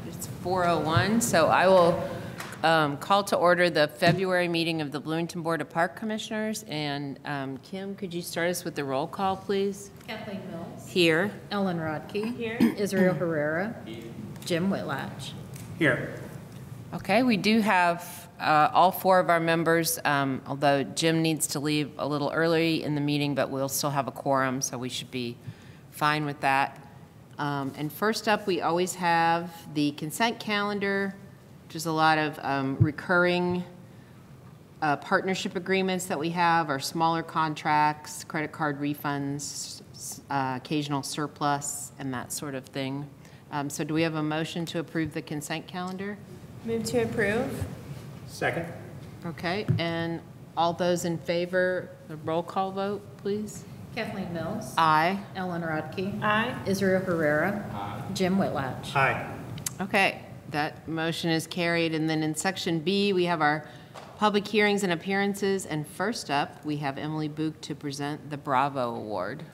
It's 4:01, so I will call to order the February meeting of the Bloomington Board of Park Commissioners. And Kim, could you start us with the roll call, please? Kathleen Mills. Here. Ellen Rodkey. Here. Israel Herrera. Here. Jim Whitlatch. Here. Okay, we do have all four of our members, although Jim needs to leave a little early in the meeting, but we'll still have a quorum, so we should be fine with that. And first up, we always have the consent calendar, which is a lot of recurring partnership agreements that we have, our smaller contracts, credit card refunds, occasional surplus, and that sort of thing. So do we have a motion to approve the consent calendar? Move to approve. Second. Okay, and all those in favor, the roll call vote, please. Kathleen Mills. Aye. Ellen Rodkey. Aye. Israel Herrera. Aye. Jim Whitlatch. Aye. Okay, that motion is carried. And then in section B, we have our public hearings and appearances. And first up, we have Emily Book to present the Bravo Award.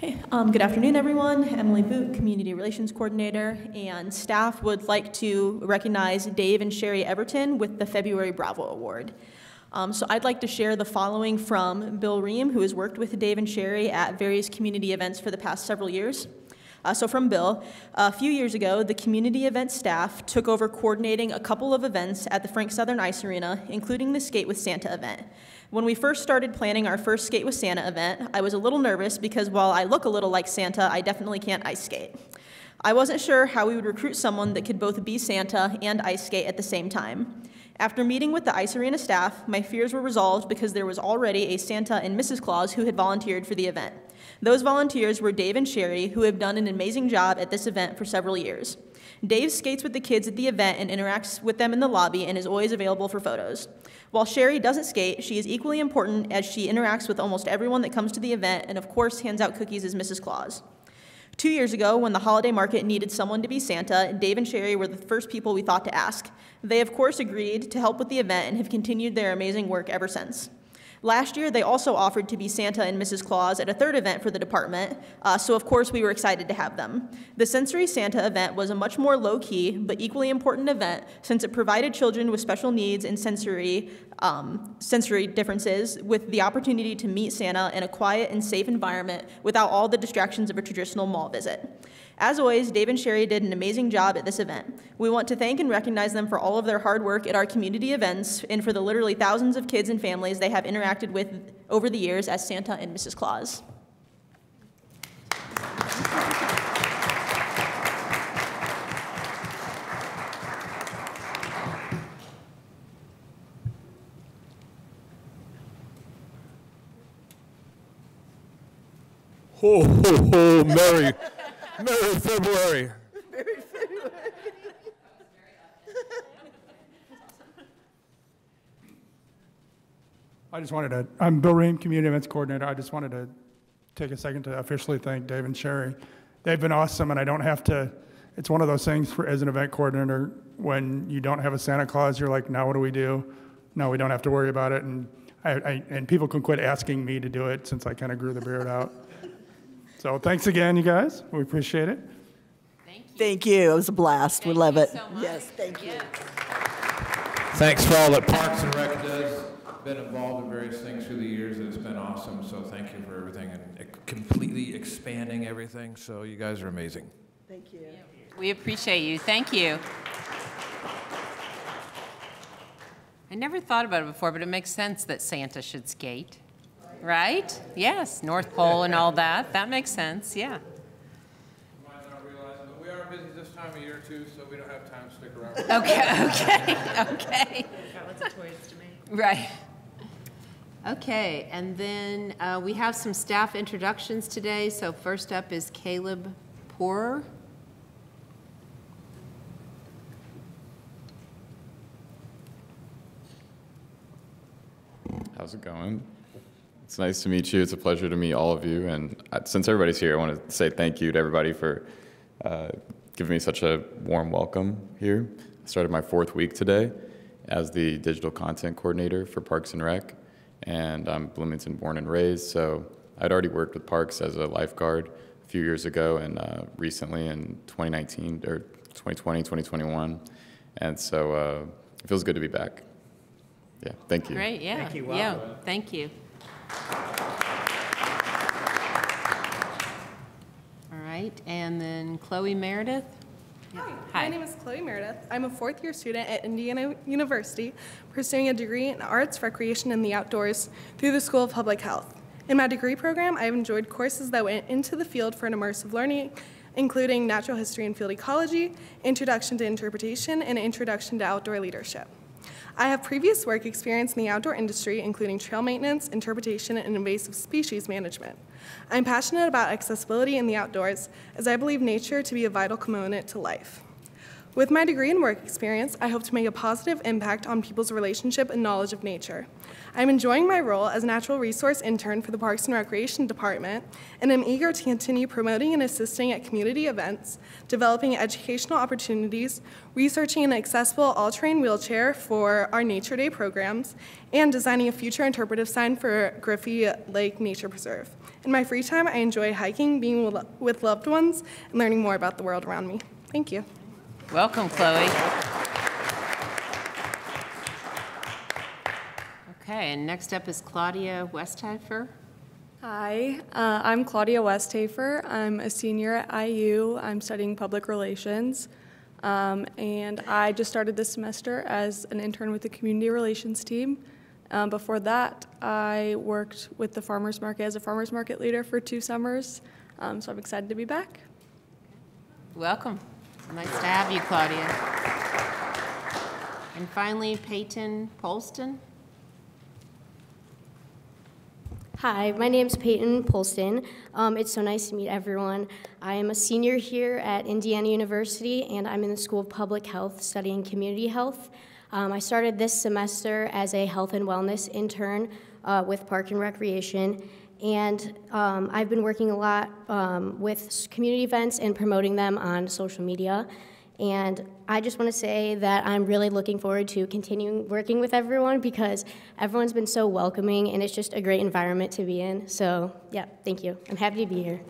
Okay, good afternoon, everyone. Emily Boot, Community Relations Coordinator, and staff would like to recognize Dave and Sherry Everton with the February Bravo Award. So I'd like to share the following from Bill Ream, who has worked with Dave and Sherry at various community events for the past several years. So from Bill, a few years ago, the community event staff took over coordinating a couple of events at the Frank Southern Ice Arena, including the Skate with Santa event. When we first started planning our first Skate with Santa event, I was a little nervous because while I look a little like Santa, I definitely can't ice skate. I wasn't sure how we would recruit someone that could both be Santa and ice skate at the same time. After meeting with the Ice Arena staff, my fears were resolved because there was already a Santa and Mrs. Claus who had volunteered for the event. Those volunteers were Dave and Sherry, who have done an amazing job at this event for several years. Dave skates with the kids at the event and interacts with them in the lobby and is always available for photos. While Sherry doesn't skate, she is equally important as she interacts with almost everyone that comes to the event and of course hands out cookies as Mrs. Claus. 2 years ago, when the holiday market needed someone to be Santa, Dave and Sherry were the first people we thought to ask. They, of course, agreed to help with the event and have continued their amazing work ever since. Last year, they also offered to be Santa and Mrs. Claus at a third event for the department, so of course we were excited to have them. The Sensory Santa event was a much more low-key, but equally important event since it provided children with special needs and sensory differences with the opportunity to meet Santa in a quiet and safe environment without all the distractions of a traditional mall visit. As always, Dave and Sherry did an amazing job at this event. We want to thank and recognize them for all of their hard work at our community events and for the literally thousands of kids and families they have interacted with over the years as Santa and Mrs. Claus. Ho, ho, ho, Merry February. Merry February. I'm Bill Ream, Community Events Coordinator. I just wanted to take a second to officially thank Dave and Sherry. They've been awesome, and I don't have to, it's one of those things as an event coordinator, when you don't have a Santa Claus, you're like, now what do we do? No, we don't have to worry about it, and and people can quit asking me to do it since I kind of grew the beard out. So thanks again, you guys. We appreciate it. Thank you. Thank you. It was a blast. We love it. So much. Yes, thank you. Thanks for all that Parks and Rec does. Been involved in various things through the years, and it's been awesome. So thank you for everything and completely expanding everything. So you guys are amazing. Thank you. We appreciate you. Thank you. I never thought about it before, but it makes sense that Santa should skate, right? Yes, North Pole and all that. That makes sense, yeah. You might not realize it, but we are busy this time of year too, so we don't have time to stick around. Okay. Got lots of toys to make. Right. Okay, and then we have some staff introductions today. So first up is Caleb Poorer. How's it going? It's nice to meet you. It's a pleasure to meet all of you. And since everybody's here, I want to say thank you to everybody for giving me such a warm welcome here. I started my 4th week today as the digital content coordinator for Parks and Rec, and I'm Bloomington born and raised, so I'd already worked with Parks as a lifeguard few years ago and recently in 2019 or 2020, 2021. And so it feels good to be back. Yeah, thank you. Great, yeah. Thank you. Yeah, Welcome. thank you. All right, and then Chloe Meredith? Hi, Hi. my name is Chloe Meredith. I'm a fourth-year student at Indiana University, pursuing a degree in arts, recreation, and the outdoors through the School of Public Health. In my degree program, I've enjoyed courses that went into the field for an immersive learning, including natural history and field ecology, introduction to interpretation, and introduction to outdoor leadership. I have previous work experience in the outdoor industry, including trail maintenance, interpretation, and invasive species management. I'm passionate about accessibility in the outdoors, as I believe nature to be a vital component to life. With my degree and work experience, I hope to make a positive impact on people's relationship and knowledge of nature. I'm enjoying my role as a natural resource intern for the Parks and Recreation Department, and I'm eager to continue promoting and assisting at community events, developing educational opportunities, researching an accessible all-terrain wheelchair for our Nature Day programs, and designing a future interpretive sign for Griffey Lake Nature Preserve. In my free time, I enjoy hiking, being with loved ones, and learning more about the world around me. Thank you. Welcome, Chloe. Okay, and next up is Claudia Westhofer. Hi, I'm Claudia Westhofer. I'm a senior at IU. I'm studying public relations. And I just started this semester as an intern with the community relations team. Before that, I worked with the farmers market as a farmers market leader for 2 summers. So I'm excited to be back. Welcome. Nice to have you, Claudia. And finally, Peyton Polston. Hi, my name's Peyton Polston. It's so nice to meet everyone. I am a senior here at Indiana University, and I'm in the School of Public Health studying community health. I started this semester as a health and wellness intern with Park and Recreation, and I've been working a lot with community events and promoting them on social media. And I just want to say that I'm really looking forward to continuing working with everyone because everyone's been so welcoming and it's just a great environment to be in. So yeah, thank you. I'm happy to be here.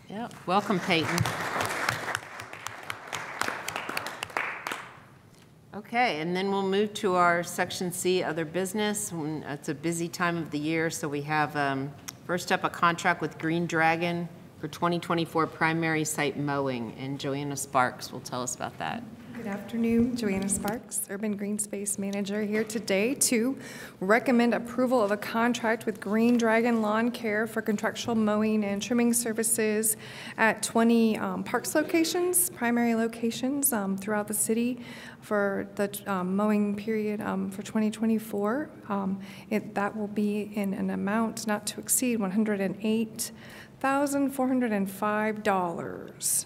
Yeah, welcome, Peyton. Okay, and then we'll move to our Section C, Other Business. It's a busy time of the year, so we have first up a contract with Green Dragon for 2024 primary site mowing, and Joanna Sparks will tell us about that. Good afternoon, Joanna Sparks, Urban Green Space Manager, here today to recommend approval of a contract with Green Dragon Lawn Care for contractual mowing and trimming services at 20 parks locations, primary locations throughout the city for the mowing period for 2024. That will be in an amount not to exceed $108,405.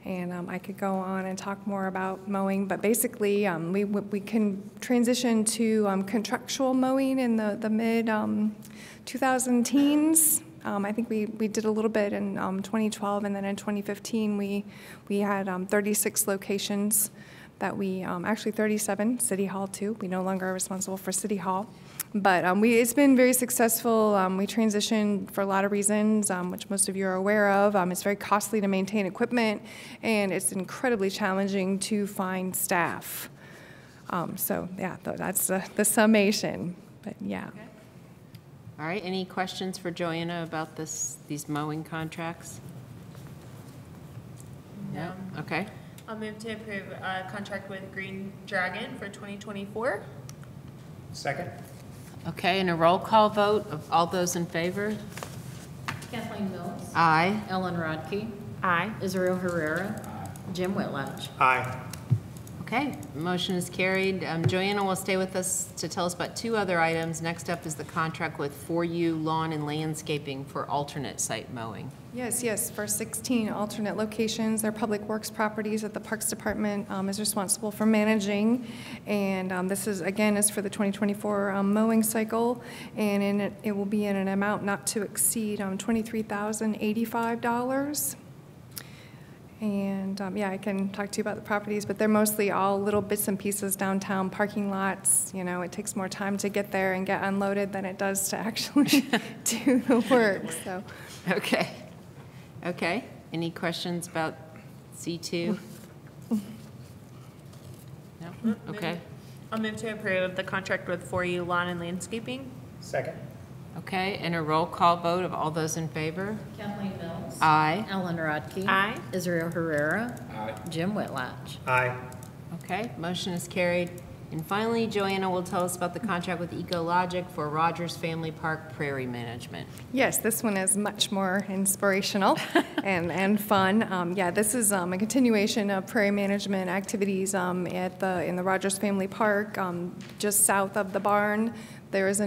And I could go on and talk more about mowing, but basically we can transition to contractual mowing in the mid-2010s. I think we did a little bit in 2012, and then in 2015 we had 36 locations that we, actually 37, City Hall too. We no longer are responsible for City Hall. But it's been very successful. We transitioned for a lot of reasons, which most of you are aware of. It's very costly to maintain equipment, and it's incredibly challenging to find staff. So yeah, that's the summation. But yeah. Okay. All right. Any questions for Joanna about these mowing contracts? No. Okay. I'll move to approve a contract with Green Dragon for 2024. Second. Okay, and a roll call vote of all those in favor? Kathleen Mills. Aye. Ellen Rodkey. Aye. Israel Herrera. Jim Whitlatch. Aye. Okay, motion is carried. Joanna will stay with us to tell us about 2 other items. Next up is the contract with 4U Lawn and Landscaping for alternate site mowing. Yes, for 16 alternate locations. They're public works properties that the Parks Department is responsible for managing. And this is, again, is for the 2024 mowing cycle. And it will be in an amount not to exceed $23,085. And yeah, I can talk to you about the properties, but they're mostly all little bits and pieces downtown parking lots. You know, it takes more time to get there and get unloaded than it does to actually do the work. So. Okay. Any questions about C2? No? Okay. I'll move to approve the contract with 4U Lawn and Landscaping. Second. Okay, and a roll call vote of all those in favor? Kathleen Mills. Aye. Ellen Rodkey. Aye. Israel Herrera. Aye. Jim Whitlatch. Aye. Okay, motion is carried. And finally, Joanna will tell us about the contract with Ecologic for Rogers Family Park Prairie Management. Yes, this one is much more inspirational and fun. Yeah, this is a continuation of prairie management activities in the Rogers Family Park, just south of the barn. There's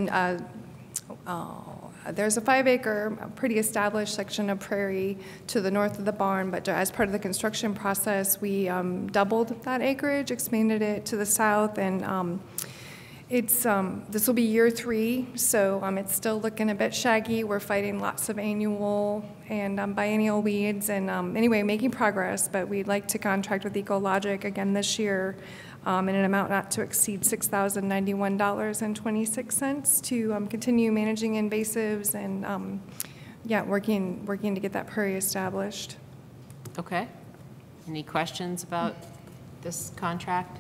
a 5-acre, pretty established section of prairie to the north of the barn, but as part of the construction process, we doubled that acreage, expanded it to the south, and this will be year 3, so it's still looking a bit shaggy. We're fighting lots of annual and biennial weeds, and anyway, making progress, but we'd like to contract with Ecologic again this year in an amount not to exceed $6,091.26 to continue managing invasives and working to get that prairie established. Okay. Any questions about this contract?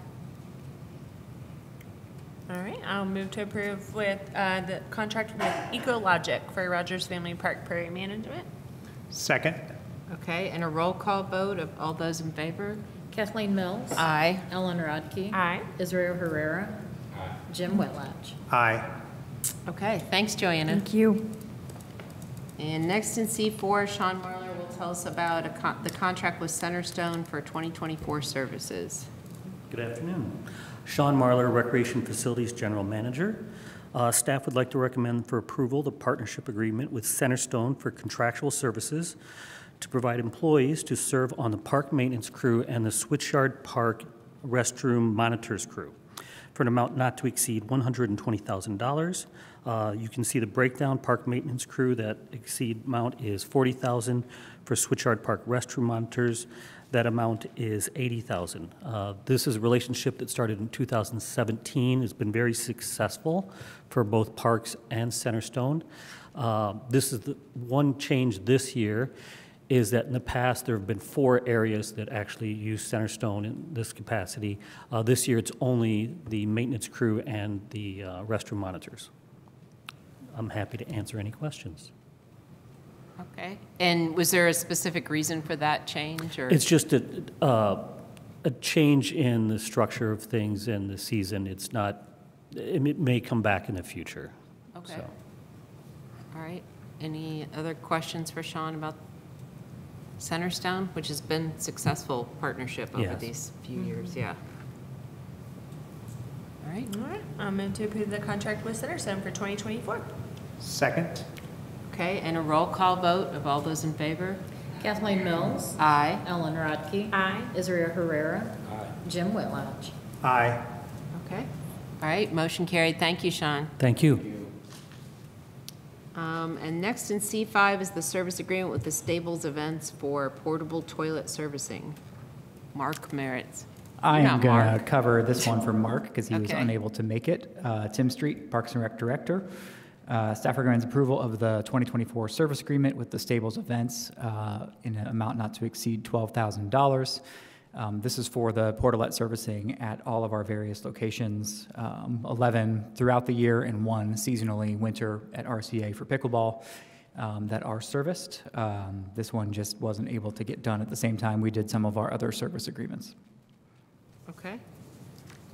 All right, I'll move to approve with the contract with Ecologic for Rogers Family Park Prairie Management. Second. Okay, and a roll call vote of all those in favor? Kathleen Mills. Aye. Ellen Rodkey. Aye. Israel Herrera. Jim Whitlatch. Aye. Okay, thanks, Joanna. Thank you. And next in C4, Sean Marler will tell us about the contract with Centerstone for 2024 services. Good afternoon. Sean Marler, Recreation Facilities General Manager. Staff would like to recommend for approval the partnership agreement with Centerstone for contractual services to provide employees to serve on the park maintenance crew and the Switchyard Park restroom monitors crew for an amount not to exceed $120,000. You can see the breakdown. Park maintenance crew, that exceed amount is $40,000. For Switchyard Park restroom monitors, that amount is $80,000. This is a relationship that started in 2017. It's been very successful for both Parks and Centerstone. This is the one change this year, is that in the past there have been 4 areas that actually use Centerstone in this capacity. This year it's only the maintenance crew and the restroom monitors. I'm happy to answer any questions. Okay. And was there a specific reason for that change? Or? It's just a change in the structure of things in the season. It's not, it may come back in the future. Okay. So. All right. Any other questions for Sean about Centerstone, which has been successful partnership over these few years? Yeah. All right. All right, I'm going to approve the contract with Centerstone for 2024. Second. Okay, and a roll call vote of all those in favor? Kathleen Mills. Aye. Ellen Rodkey. Aye. Israel Herrera. Jim Whitlatch. Aye. Okay. All right, motion carried. Thank you, Sean. Thank you. And next in C5 is the service agreement with the Stables Events for portable toilet servicing. Mark Merritt's. I am going to cover this one for Mark because he was Okay. unable to make it. Tim Street, Parks and Rec Director. Staff recommends approval of the 2024 service agreement with the Stables Events in an amount not to exceed $12,000. This is for the portalet servicing at all of our various locations, 11 throughout the year and 1 seasonally winter at RCA for pickleball that are serviced. This one just wasn't able to get done at the same time we did some of our other service agreements. Okay.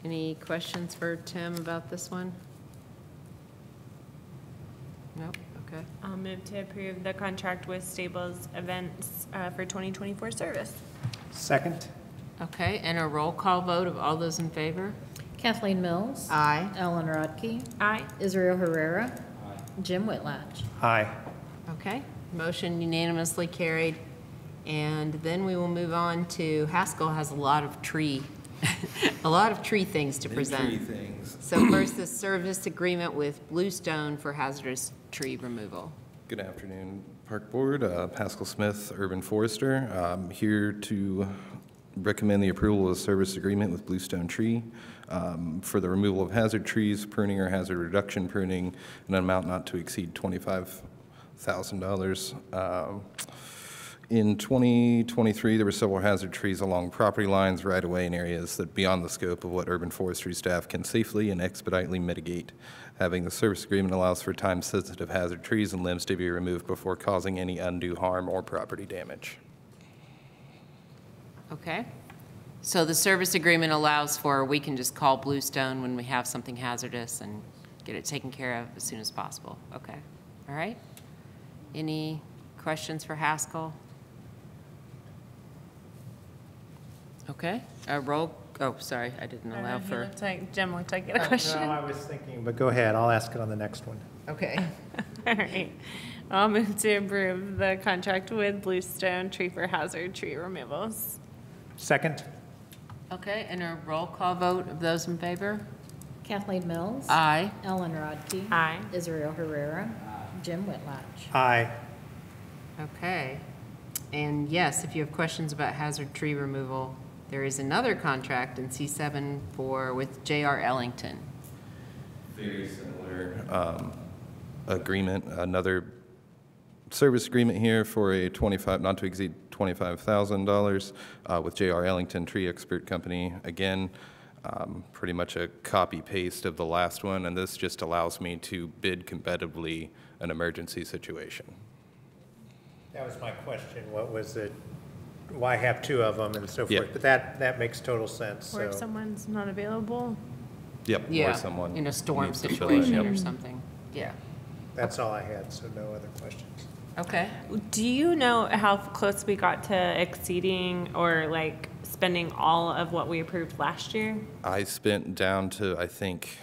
Any questions for Tim about this one? Nope. Okay. I'll move to approve the contract with Stables Events for 2024 service. Second. Okay, and a roll call vote of all those in favor? Kathleen Mills. Aye. Ellen Rodkey. Aye. Israel Herrera. Jim Whitlatch. Aye. Okay, motion unanimously carried. And then we will move on to, Haskell has a lot of tree things to present. Tree things. So first, the service agreement with Bluestone for hazardous tree removal. Good afternoon, Park Board. Pascal Smith, Urban Forester. I'm here to recommend the approval of the service agreement with Bluestone Tree for the removal of hazard trees, pruning or hazard reduction pruning, in an amount not to exceed $25,000. In 2023, there were several hazard trees along property lines, right-of-way, and areas that beyond the scope of what urban forestry staff can safely and expeditely mitigate. Having the service agreement allows for time-sensitive hazard trees and limbs to be removed before causing any undue harm or property damage. Okay. So the service agreement allows for, we can just call Bluestone when we have something hazardous and get it taken care of as soon as possible. Okay. All right. Any questions for Haskell? Okay. Sorry, I didn't allow for. Jim looked like he had a question. No, I was thinking, but go ahead. I'll ask it on the next one. Okay. All right. I'll move to approve the contract with Bluestone Tree for hazard tree removals. Second. Okay, and a roll call vote of those in favor? Kathleen Mills. Aye. Ellen Rodkey. Aye. Israel Herrera. Jim Whitlatch. Aye. Okay. And yes, if you have questions about hazard tree removal, there is another contract in C7 with J.R. Ellington. Very similar agreement, another service agreement here for a not to exceed $25,000 with J.R. Ellington Tree Expert Company. Again, pretty much a copy paste of the last one, and this just allows me to bid competitively an emergency situation. That was my question. What was it? Why have two of them and so forth? Yeah. But that makes total sense. Or if So someone's not available. Yep. Yeah, Or someone in a storm needs to fill situation in. or something. Yeah. that's all I had, so no other questions. Okay. Do you know how close we got to exceeding or like spending all of what we approved last year? I spent down to, I think,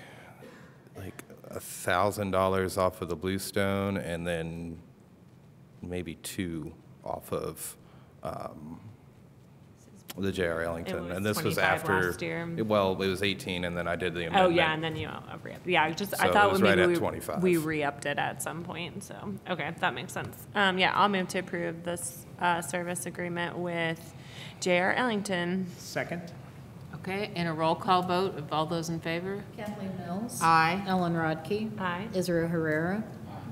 like $1,000 off of the Bluestone, and then maybe $2 off of the J.R. Ellington. was And this was 25 after, last year. it was 18, and then I did the Oh, amendment. yeah, and then you re-upped. Yeah, So I it thought was maybe right at 25. we re-upped it at some point, so, okay, that makes sense. Yeah, I'll move to approve this service agreement with J.R. Ellington. Second. Okay, and a roll call vote of all those in favor? Kathleen Mills. Aye. Ellen Rodkey. Aye. Israel Herrera.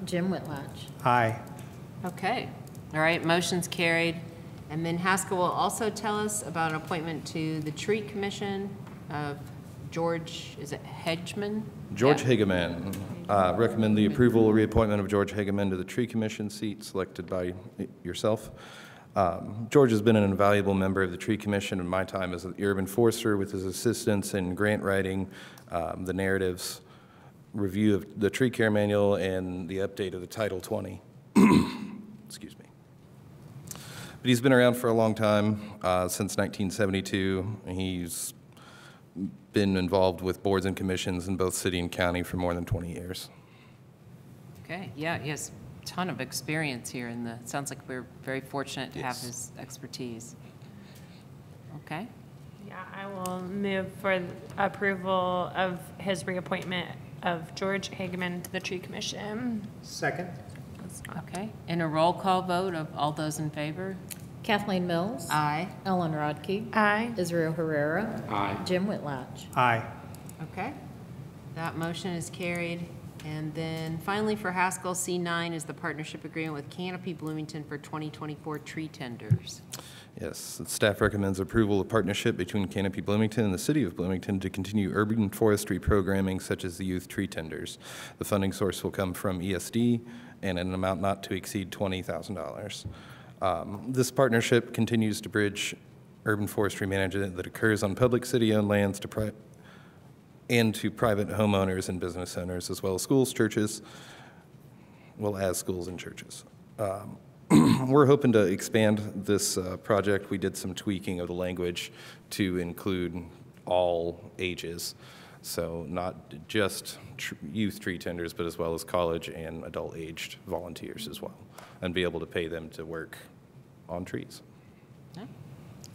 Jim Whitlatch. Aye. Okay. All right, motion's carried. And then Haskell will also tell us about an appointment to the Tree Commission of George, is it Hedgeman? George Yeah. Hageman. Recommend the approval or reappointment of George Hageman to the Tree Commission seat selected by yourself. George has been an invaluable member of the Tree Commission in my time as an urban forester with his assistance in grant writing, the narratives, review of the tree care manual, and the update of the Title 20. Excuse me. But he's been around for a long time, since 1972. He's been involved with boards and commissions in both city and county for more than 20 years. Okay, yeah, he has a ton of experience here in the, it sounds like we're very fortunate to have Yes. his expertise. Okay, Yeah, I will move for approval of his reappointment of George Hageman to the Tree Commission. Second. okay. And a roll call vote of all those in favor? Kathleen Mills. Aye. Ellen Rodkey. Aye. Israel Herrera. Aye. Jim Whitlatch. Aye. Okay. That motion is carried. And then finally for Haskell, C9 is the partnership agreement with Canopy Bloomington for 2024 tree tenders. Yes, the staff recommends approval of partnership between Canopy Bloomington and the City of Bloomington to continue urban forestry programming such as the youth tree tenders. The funding source will come from ESD and an amount not to exceed $20,000. This partnership continues to bridge urban forestry management that occurs on public city-owned lands to private homeowners and business owners, as well as schools, churches, schools and churches. We're hoping to expand this project. We did some tweaking of the language to include all ages. So not just youth tree tenders, but as well as college and adult-aged volunteers as well, and be able to pay them to work on trees. Yeah.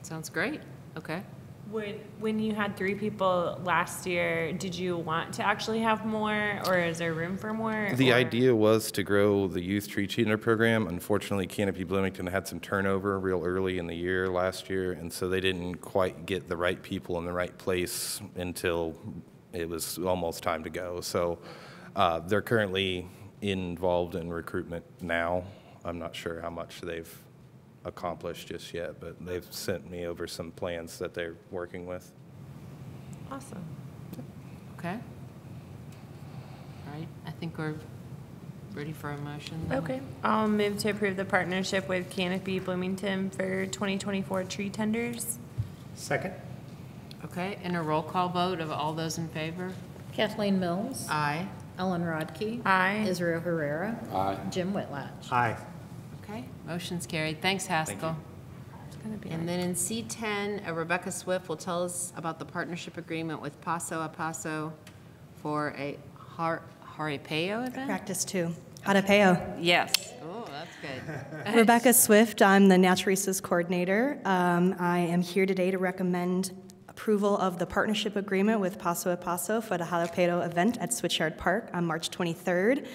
Sounds great. Okay. When you had 3 people last year, did you want to actually have more, or is there room for more? The or? idea was to grow the youth tree tender program. Unfortunately, Canopy Bloomington had some turnover real early in the year last year, and so they didn't quite get the right people in the right place until it was almost time to go. So they're currently involved in recruitment now. I'm not sure how much they've accomplished just yet, but they've sent me over some plans that they're working with. Awesome. Okay. All right, I think we're ready for a motion. then. Okay. I'll move to approve the partnership with Canopy Bloomington for 2024 tree tenders. Second? Okay, and a roll call vote of all those in favor? Kathleen Mills. Aye. Ellen Rodkey. Aye. Israel Herrera. Aye. Jim Whitlatch. Aye. Okay, motion's carried. Thanks, Haskell. It's gonna be And then in C10, Rebecca Swift will tell us about the partnership agreement with Paso a Paso for a Haripeo event? Practice two. Hatapeo. Yes. Oh, that's good. Rebecca Swift, I'm the Natural Resources Coordinator. I am here today to recommend approval of the partnership agreement with Paso a Paso for the Jalapeno event at Switchyard Park on March 23rd.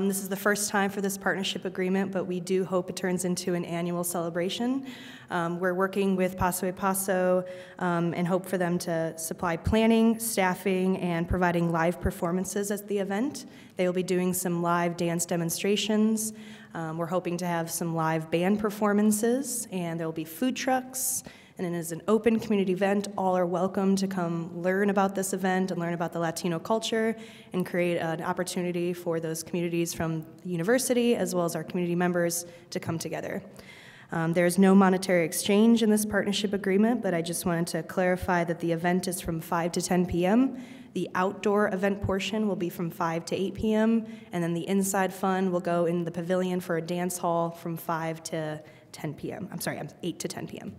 This is the first time for this partnership agreement, but we do hope it turns into an annual celebration. We're working with Paso a Paso and hope for them to supply planning, staffing, and providing live performances at the event. They will be doing some live dance demonstrations. We're hoping to have some live band performances, and there will be food trucks. And it is an open community event. All are welcome to come learn about this event and learn about the Latino culture and create an opportunity for those communities from the university as well as our community members to come together. There's no monetary exchange in this partnership agreement, but I just wanted to clarify that the event is from 5 to 10 p.m. The outdoor event portion will be from 5 to 8 p.m., and then the inside fun will go in the pavilion for a dance hall from 5 to 10 p.m. I'm sorry, 8 to 10 p.m.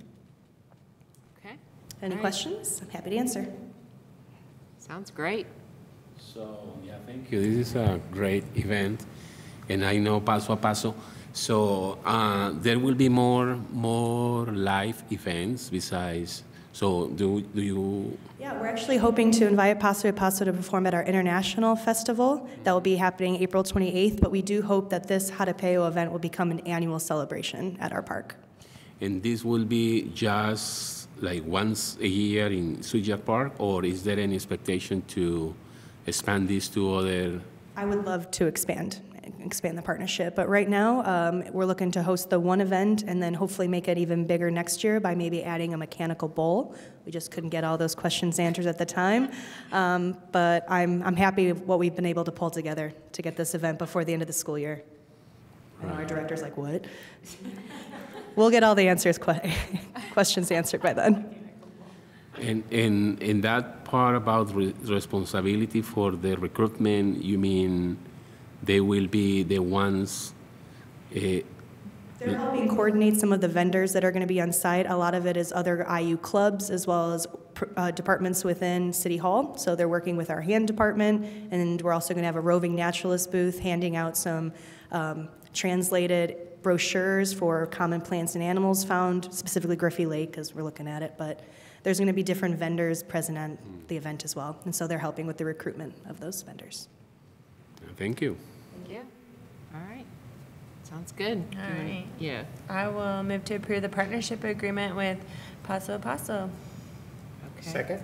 Any questions? I'm happy to answer. Sounds great. So, yeah, thank you. This is a great event, and I know Paso a Paso. So there will be more live events besides. So do you? Yeah, we're actually hoping to invite Paso a Paso to perform at our international festival. That will be happening April 28th, but we do hope that this Hatapeo event will become an annual celebration at our park. And this will be just like once a year in Switchyard Park, or is there any expectation to expand this to other? I would love to expand the partnership, but right now we're looking to host the one event and then hopefully make it even bigger next year by maybe adding a mechanical bowl. We just couldn't get all those questions answered at the time, but I'm happy with what we've been able to pull together to get this event before the end of the school year. And our director's like, what? We'll get all the questions answered by then. And in that part about responsibility for the recruitment, you mean they will be the ones? They're helping coordinate some of the vendors that are going to be on site. A lot of it is other IU clubs as well as departments within City Hall. So they're working with our hand department, and we're also going to have a roving naturalist booth handing out some translated brochures for common plants and animals found, specifically Griffey Lake, because we're looking at it, but there's going to be different vendors present at the event as well, and so they're helping with the recruitment of those vendors. Thank you. Thank you. All right. Sounds good. All right. Yeah. I will move to approve the partnership agreement with Paso a Paso. Okay. Second?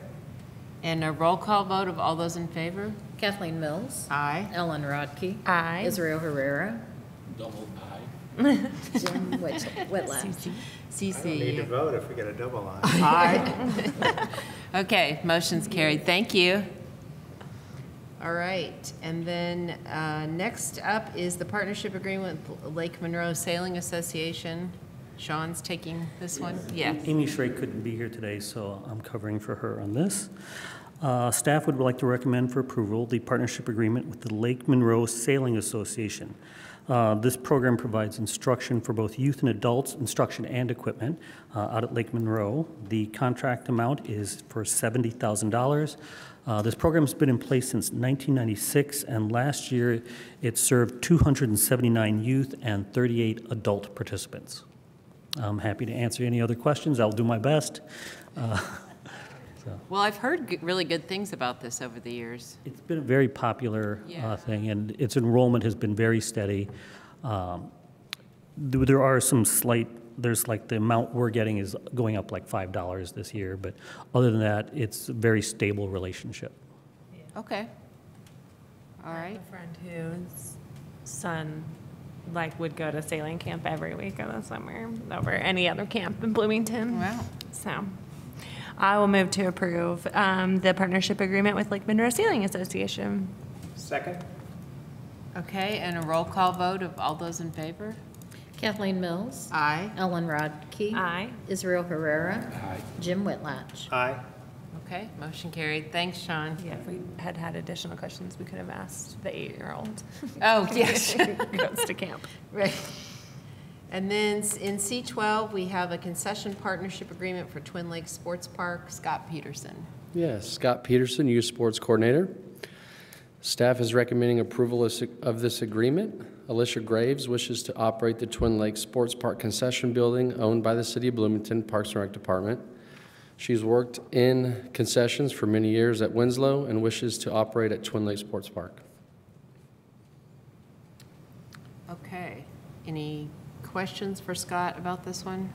And a roll call vote of all those in favor? Kathleen Mills. Aye. Ellen Rodkey. Aye. Israel Herrera. Double aye. Jim Whitlatch. CC. I don't need to vote if we get a double aye. Aye. Okay, motion's carried. Thank you. All right, and then next up is the partnership agreement with Lake Monroe Sailing Association. Sean's taking this one? Yes. Amy Schrake couldn't be here today, so I'm covering for her on this. Staff would like to recommend for approval the partnership agreement with the Lake Monroe Sailing Association. This program provides instruction for both youth and adults, instruction and equipment out at Lake Monroe. The contract amount is for $70,000. This program has been in place since 1996, and last year it served 279 youth and 38 adult participants. I'm happy to answer any other questions. I'll do my best. Well, I've heard really good things about this over the years. It's been a very popular thing, and its enrollment has been very steady. There are some there's like the amount we're getting is going up like $5 this year, but other than that, it's a very stable relationship. Okay. All I right. have a friend whose son like would go to sailing camp every week of the summer over any other camp in Bloomington. Wow. So I will move to approve the partnership agreement with Lake Monroe Sailing Association. Second? Okay, and a roll call vote of all those in favor? Kathleen Mills. Aye. Ellen Rodkey. Aye. Israel Herrera. Aye. Jim Whitlatch. Aye. Okay, motion carried. Thanks, Sean. Yeah, if we had had additional questions, we could have asked the 8-year-old. Oh, yes. Goes to camp. Right. And then in C12, we have a concession partnership agreement for Twin Lakes Sports Park. Scott Peterson. Yes, Scott Peterson, Youth Sports Coordinator. Staff is recommending approval of this agreement. Alicia Graves wishes to operate the Twin Lakes Sports Park concession building owned by the City of Bloomington Parks and Rec Department. She's worked in concessions for many years at Winslow and wishes to operate at Twin Lakes Sports Park. Okay. Any questions for Scott about this one?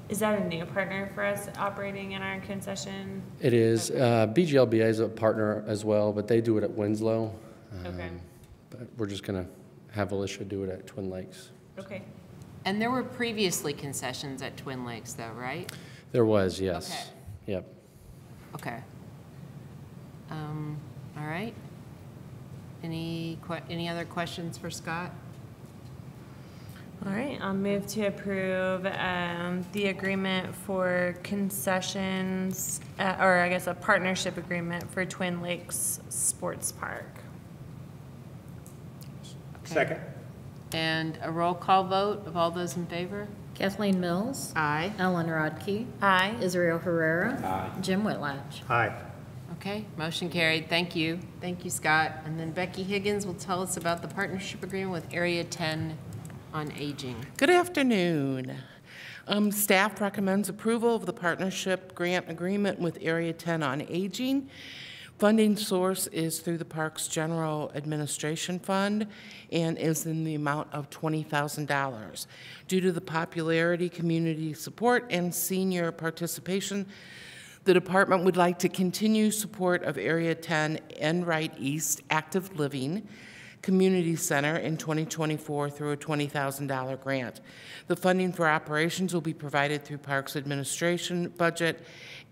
Is that a new partner for us operating in our concession? It is. BGLBA is a partner as well, but they do it at Winslow. Okay. But we're just going to have Alicia do it at Twin Lakes. Okay. And there were previously concessions at Twin Lakes, though, right? There was, yes. Okay. Yep. Okay. All right. Any other questions for Scott? All right, I'll move to approve the agreement for concessions, or I guess a partnership agreement for Twin Lakes Sports Park. Second? And a roll call vote of all those in favor? Kathleen Mills. Aye. Ellen Rodkey. Aye. Israel Herrera. Aye. Jim Whitlatch. Aye. Okay, motion carried. Thank you. Thank you, Scott. And then Becky Higgins will tell us about the partnership agreement with Area 10 on Aging. Good afternoon. Staff recommends approval of the partnership grant agreement with Area 10 on Aging. Funding source is through the Parks General Administration Fund and is in the amount of $20,000. Due to the popularity, community support, and senior participation, the department would like to continue support of Area 10 Enright East Active Living Community Center in 2024 through a $20,000 grant. The funding for operations will be provided through Parks Administration budget,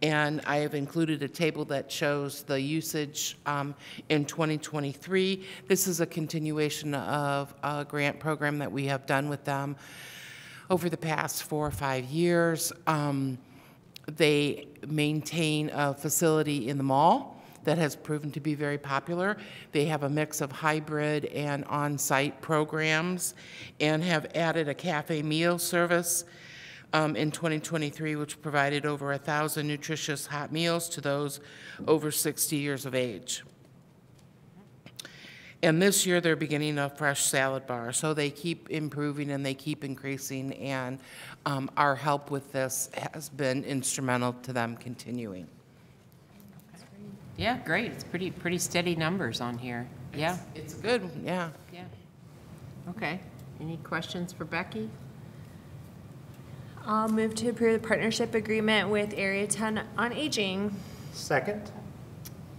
and I have included a table that shows the usage in 2023. This is a continuation of a grant program that we have done with them over the past 4 or 5 years. They maintain a facility in the mall that has proven to be very popular. They have a mix of hybrid and on-site programs and have added a cafe meal service in 2023, which provided over 1,000 nutritious hot meals to those over 60 years of age. And this year they're beginning a fresh salad bar. So they keep improving and they keep increasing, and our help with this has been instrumental to them continuing. Yeah, great. It's pretty steady numbers on here. Yeah. It's good, yeah. Yeah. Okay. Any questions for Becky? I'll move to approve the partnership agreement with Area 10 on Aging. Second?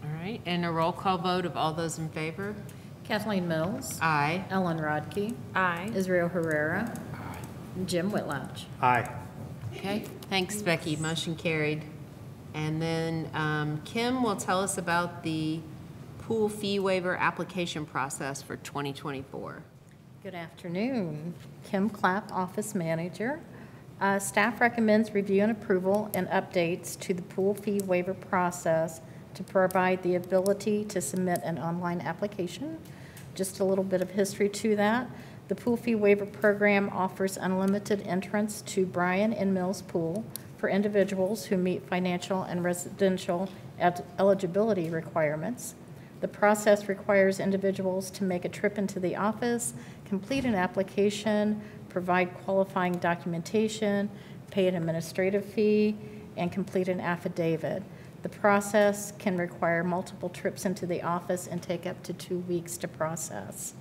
All right, and a roll call vote of all those in favor? Kathleen Mills. Aye. Ellen Rodkey. Aye. Israel Herrera. Jim Whitlatch. Aye. Okay, thanks, Becky. Motion carried. And then Kim will tell us about the pool fee waiver application process for 2024. Good afternoon. Kim Clapp, Office Manager. Staff recommends review and approval and updates to the pool fee waiver process to provide the ability to submit an online application. Just a little bit of history to that. The pool fee waiver program offers unlimited entrance to Bryan and Mills Pool for individuals who meet financial and residential eligibility requirements. The process requires individuals to make a trip into the office, complete an application, provide qualifying documentation, pay an administrative fee, and complete an affidavit. The process can require multiple trips into the office and take up to 2 weeks to process.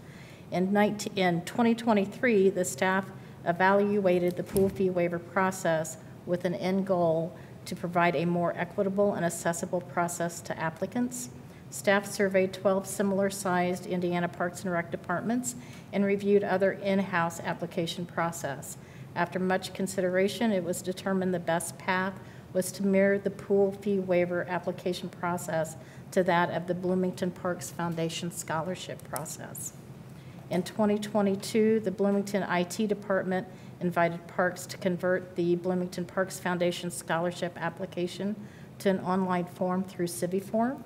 In 2023, the staff evaluated the pool fee waiver process with an end goal to provide a more equitable and accessible process to applicants. Staff surveyed 12 similar-sized Indiana Parks and Rec departments and reviewed other in-house application process. After much consideration, it was determined the best path was to mirror the pool fee waiver application process to that of the Bloomington Parks Foundation scholarship process. In 2022, the Bloomington IT department invited Parks to convert the Bloomington Parks Foundation scholarship application to an online form through Civiform.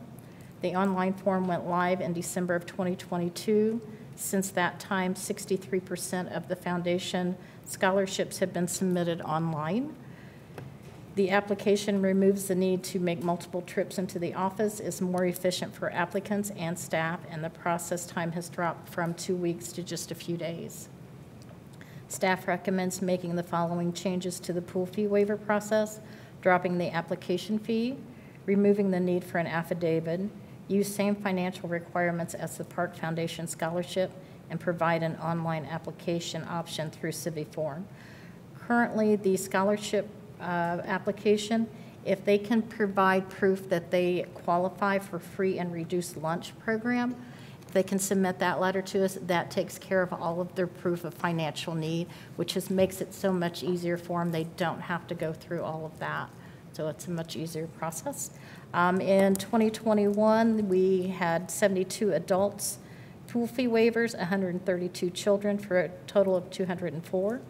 The online form went live in December of 2022. Since that time, 63% of the foundation scholarships have been submitted online. The application removes the need to make multiple trips into the office, is more efficient for applicants and staff, and the process time has dropped from 2 weeks to just a few days. Staff recommends making the following changes to the pool fee waiver process: dropping the application fee, removing the need for an affidavit, use same financial requirements as the Park Foundation scholarship, and provide an online application option through Civiform. Currently, the scholarship application, if they can provide proof that they qualify for free and reduced lunch program, if they can submit that letter to us, that takes care of all of their proof of financial need, which just makes it so much easier for them. They don't have to go through all of that. So it's a much easier process. In 2021, we had 72 adults pool fee waivers, 132 children for a total of 204.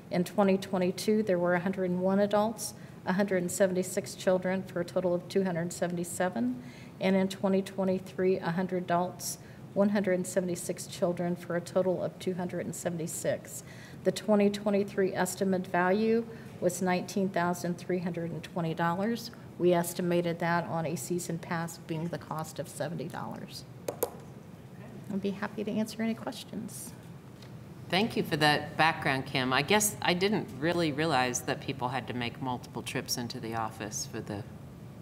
In 2022, there were 101 adults, 176 children for a total of 277. And in 2023, 100 adults, 176 children for a total of 276. The 2023 estimate value was $19,320. We estimated that on a season pass being the cost of $70. I'd be happy to answer any questions. Thank you for that background, Kim. I guess I didn't really realize that people had to make multiple trips into the office for the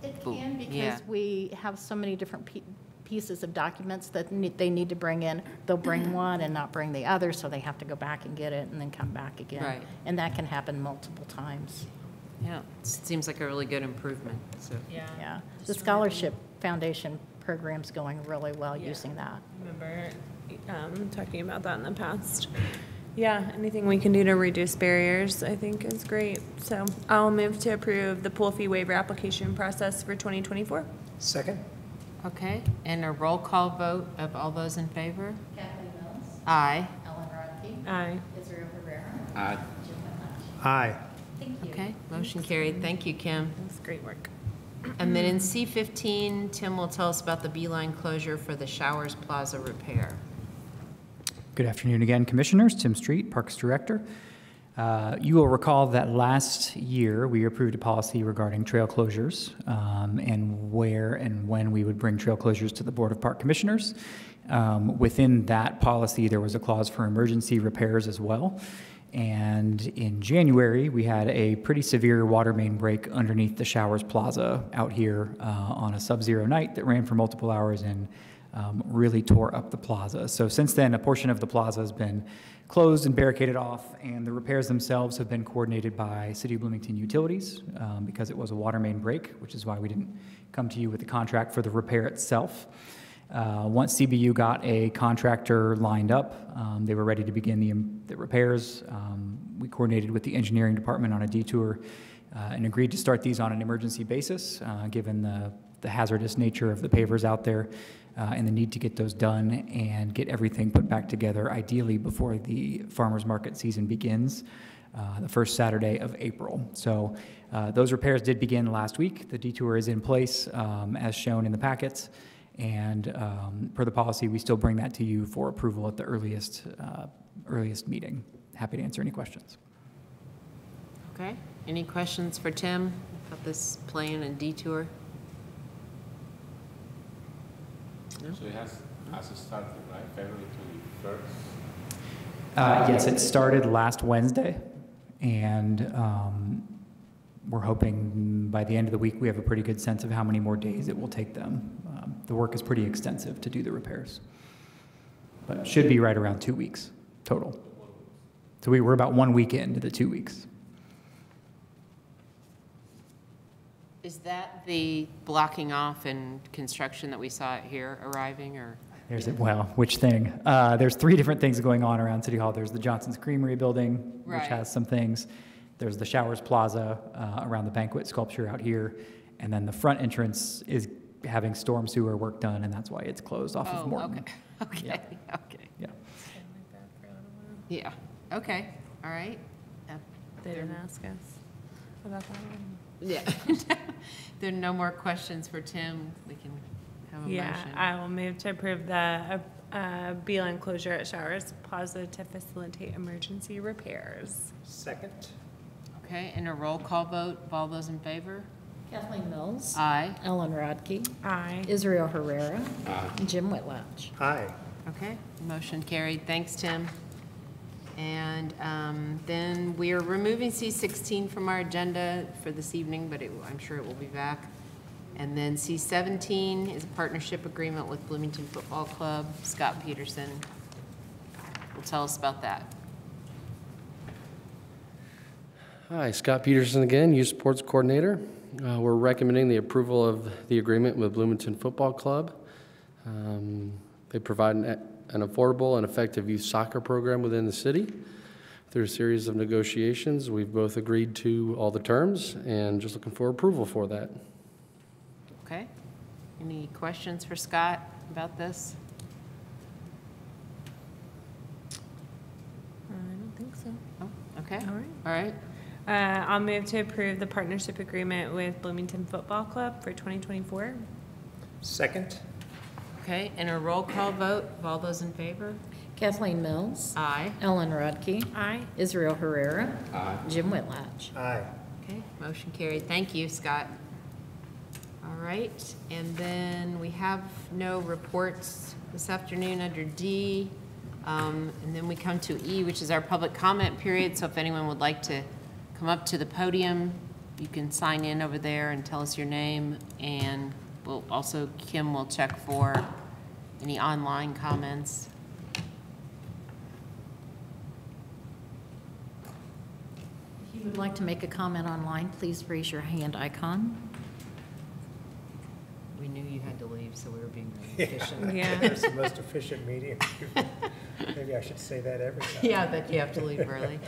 It pool. can, because Yeah. we have so many different pieces of documents that they need to bring in. They'll bring one and not bring the other, so they have to go back and get it and then come back again. Right. And that can happen multiple times. Yeah, it seems like a really good improvement, so. Yeah. The Scholarship Foundation program's going really well using that. Remember talking about that in the past. Yeah, anything we can do to reduce barriers, I think is great. So I'll move to approve the pool fee waiver application process for 2024. Second. Okay, and a roll call vote of all those in favor? Kathleen Mills. Aye. Ellen Rodkey. Aye. Israel Rivera. Aye. Jim Lynch. Aye. Thank you. Okay, motion carried. Thank you, Kim. That's great work. And then in C15, Tim will tell us about the beeline closure for the Showers Plaza repair. Good afternoon again, Commissioners. Tim Street, Parks Director. You will recall that last year we approved a policy regarding trail closures and where and when we would bring trail closures to the Board of Park Commissioners. Within that policy, there was a clause for emergency repairs as well. And in January, we had a pretty severe water main break underneath the Showers Plaza out here on a sub-zero night that ran for multiple hours and really tore up the plaza. So since then, a portion of the plaza has been closed and barricaded off, and the repairs themselves have been coordinated by City of Bloomington Utilities because it was a water main break, which is why we didn't come to you with the contract for the repair itself. Once CBU got a contractor lined up, they were ready to begin the repairs. We coordinated with the engineering department on a detour and agreed to start these on an emergency basis, given the hazardous nature of the pavers out there and the need to get those done and get everything put back together, ideally before the farmers market season begins, the first Saturday of April. So those repairs did begin last week. The detour is in place as shown in the packets. And per the policy, we still bring that to you for approval at the earliest meeting. Happy to answer any questions. Okay, any questions for Tim about this plan and detour? No? So it has started, right? February 21st? Yes, it started last Wednesday, and we're hoping by the end of the week we have a pretty good sense of how many more days it will take them. The work is pretty extensive to do the repairs, but it should be right around 2 weeks total. So we're about 1 week into the 2 weeks. Is that the blocking off and construction that we saw here arriving, or? Well, which thing? There's 3 different things going on around City Hall. There's the Johnson's Creamery building, which Right. has some things. There's the Showers Plaza around the banquet sculpture out here. And then the front entrance is having storm sewer work done, and that's why it's closed off of Morton. Okay, Yeah. okay. Yeah. Yeah, okay, all right. They didn't ask us about that one. Yeah. There are no more questions for Tim. We can have a Yeah, motion. I will move to approve the beeline closure at Showers Plaza to facilitate emergency repairs. Second? Okay, and a roll call vote of all those in favor? Kathleen Mills. Aye. Ellen Rodkey. Aye. Israel Herrera. Aye. And Jim Whitlatch. Aye. Okay, motion carried. Thanks, Tim. And then we are removing C16 from our agenda for this evening, but I'm sure it will be back. And then C17 is a partnership agreement with Bloomington Football Club. Scott Peterson will tell us about that. Hi, Scott Peterson again, Youth Sports Coordinator. We're recommending the approval of the agreement with Bloomington Football Club. They provide an affordable and effective youth soccer program within the city. Through a series of negotiations, we've both agreed to all the terms and just looking for approval for that. Okay. Any questions for Scott about this? I don't think so. Oh, okay. All right. All right. I'll move to approve the partnership agreement with Bloomington Football Club for 2024. Second? Okay, and a roll call vote of all those in favor? Kathleen Mills. Aye. Ellen Rodkey. Aye. Israel Herrera. Aye. Jim Whitlatch. Aye. Okay, motion carried. Thank you, Scott. All right, and then we have no reports this afternoon under D. And then we come to E, which is our public comment period. So if anyone would like to come up to the podium, you can sign in over there and tell us your name. And we'll also, Kim will check for any online comments. If you would like to make a comment online, please raise your hand icon. We knew you had to leave, so we were being very efficient. Yeah. It's the most efficient meeting. Maybe I should say that every time. Yeah, that you have to leave early.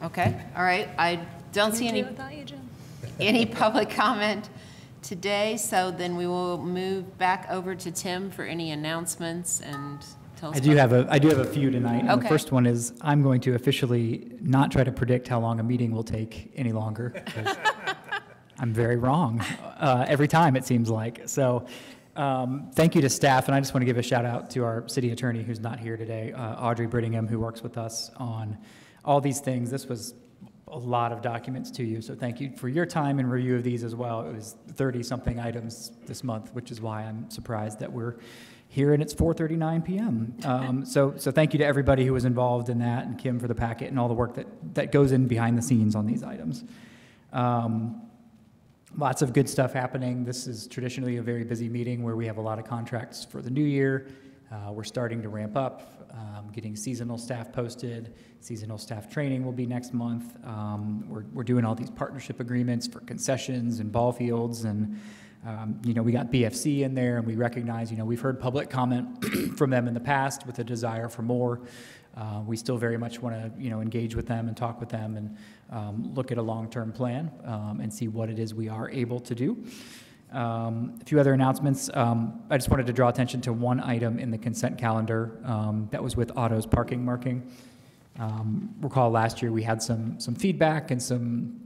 Okay, all right. I don't see any public comment today, so then we will move back over to Tim for any announcements and tell us. I do have a few tonight. And Okay. the first one is I'm going to officially not try to predict how long a meeting will take any longer. 'Cause I'm very wrong every time, it seems like. So thank you to staff, and I just want to give a shout out to our city attorney who's not here today, Audrey Brittingham, who works with us on all these things. This was a lot of documents to you, so thank you for your time and review of these as well. It was 30-something items this month, which is why I'm surprised that we're here and it's 4:39 p.m. So thank you to everybody who was involved in that, and Kim for the packet and all the work that goes in behind the scenes on these items. Lots of good stuff happening. This is traditionally a very busy meeting where we have a lot of contracts for the new year. We're starting to ramp up, getting seasonal staff posted. Seasonal staff training will be next month. We're doing all these partnership agreements for concessions and ball fields, and we got BFC in there, and we recognize, we've heard public comment from them in the past with a desire for more. We still very much want to, engage with them and talk with them and look at a long-term plan and see what it is we are able to do. A few other announcements. I just wanted to draw attention to one item in the consent calendar that was with Otto's parking marking. Recall last year we had some feedback and some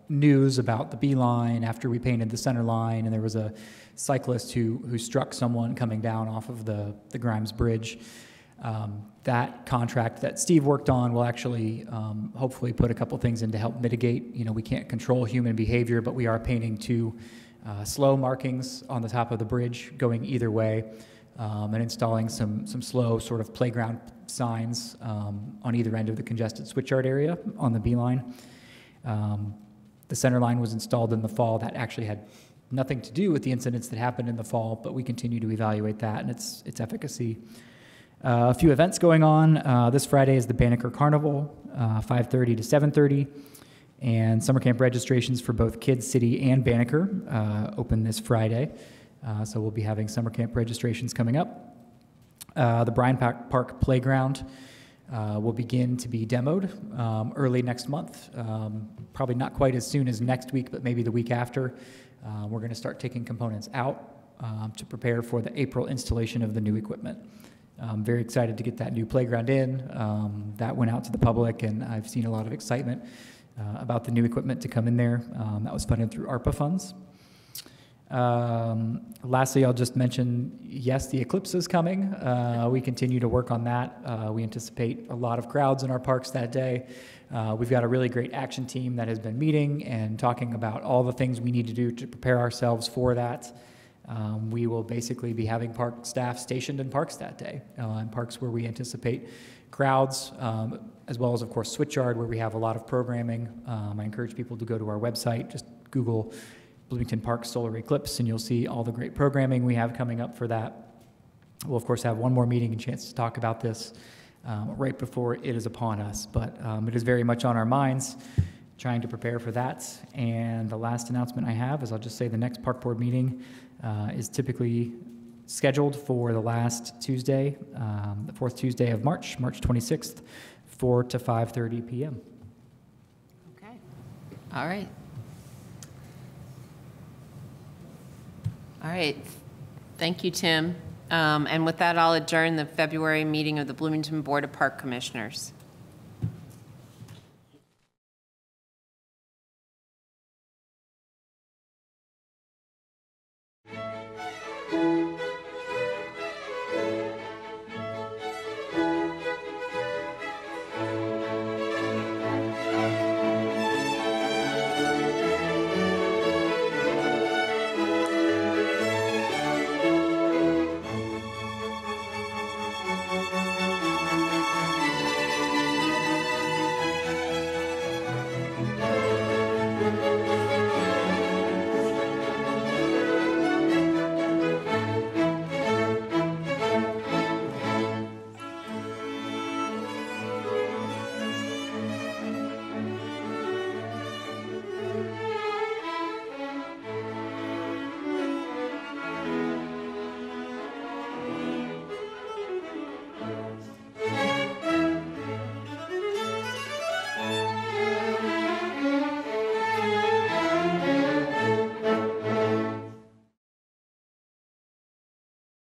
news about the B line after we painted the center line, and there was a cyclist who struck someone coming down off of the Grimes Bridge. That contract that Steve worked on will actually hopefully put a couple things in to help mitigate. We can't control human behavior, but we are painting two slow markings on the top of the bridge going either way, and installing some slow sort of playground signs on either end of the congested switchyard area on the B line. The center line was installed in the fall. That actually had nothing to do with the incidents that happened in the fall, but we continue to evaluate that and its efficacy. A few events going on. This Friday is the Banneker Carnival, 5:30 to 7:30. And summer camp registrations for both Kids City and Banneker open this Friday. So we'll be having summer camp registrations coming up. The Bryan Park Playground will begin to be demoed early next month. Probably not quite as soon as next week, but maybe the week after. We're going to start taking components out to prepare for the April installation of the new equipment. I'm very excited to get that new playground in. That went out to the public, and I've seen a lot of excitement about the new equipment to come in there. That was funded through ARPA funds. Lastly, I'll just mention, yes, the eclipse is coming. We continue to work on that. We anticipate a lot of crowds in our parks that day. We've got a really great action team that has been meeting and talking about all the things we need to do to prepare ourselves for that. We will basically be having park staff stationed in parks that day, in parks where we anticipate crowds, as well as, of course, Switchyard, where we have a lot of programming. I encourage people to go to our website, just Google Bloomington Park Solar Eclipse, and you'll see all the great programming we have coming up for that. We'll, of course, have one more meeting and chance to talk about this right before it is upon us, but it is very much on our minds, trying to prepare for that. And the last announcement I have is I'll just say the next Park Board meeting is typically scheduled for the last Tuesday, the fourth Tuesday of March, March 26th, 4 to 5:30 p.m. Okay. All right. All right. Thank you, Tim. And with that, I'll adjourn the February meeting of the Bloomington Board of Park Commissioners.